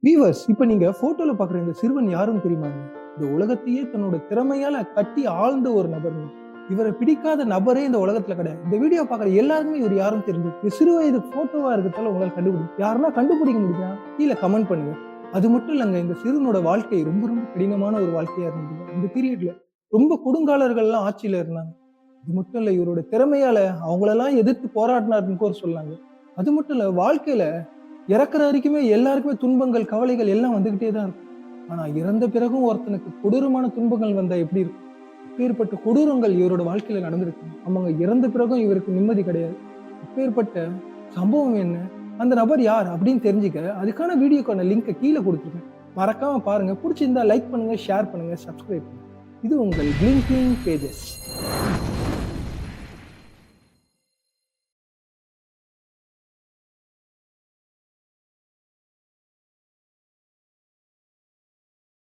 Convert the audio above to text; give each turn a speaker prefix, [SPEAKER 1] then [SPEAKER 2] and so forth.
[SPEAKER 1] Viewers, இப்ப நீங்க போட்டோல பாக்குற இந்த சிறுவன் யாருன்னு தெரியுமாங்க? இந்த உலகத்தையே தன்னோட திறமையால கட்டி ஆழ்ந்த ஒரு நபருங்க. இவரை பிடிக்காத நபரே இந்த உலகத்துல கிடையாது. இந்த வீடியோ பாக்குற எல்லாருக்குமே இவர் யாருன்னு தெரிஞ்சு. இது சிறு வயது போட்டோவா இருக்கத்தால உங்களால கண்டுபிடிக்கும். யாருன்னா கண்டுபிடிக்க முடியுமா? கீழே கமெண்ட் பண்ணுங்க. அது மட்டும் இல்லங்க, இந்த சிறுவனோட வாழ்க்கை ரொம்ப ரொம்ப கடினமான ஒரு வாழ்க்கையா இருந்தது. இந்த பீரியட்ல ரொம்ப கொடுங்காலர்கள்லாம் ஆட்சியில இருந்தாங்க. அது மட்டும் இல்ல, இவரோட திறமையால அவங்களெல்லாம் எதிர்த்து போராடினாருன்னு கூட சொல்லாங்க. அது மட்டும் இல்ல, வாழ்க்கையில இறக்குற வரைக்குமே எல்லாருக்குமே துன்பங்கள், கவலைகள் எல்லாம் வந்துகிட்டே தான் இருக்கும். ஆனா இறந்த பிறகும் ஒருத்தனுக்கு கொடூரமான துன்பங்கள் வந்தா எப்படி இருக்கும்? அப்பேற்பட்ட கொடூரங்கள் இவரோட வாழ்க்கையில நடந்திருக்கு. ஆமாங்க, இறந்த பிறகும் இவருக்கு நிம்மதி கிடையாது. அப்பேற்பட்ட சம்பவம் என்ன? அந்த நபர் யார் அப்படின்னு தெரிஞ்சுக்க அதுக்கான வீடியோக்கான லிங்கை கீழே கொடுத்துருக்கேன். மறக்காம பாருங்க. பிடிச்சிருந்தா லைக் பண்ணுங்க, ஷேர் பண்ணுங்க, சப்ஸ்கிரைப் பண்ணுங்க. இது உங்கள் பிளிங்கிங் பேஜஸ்.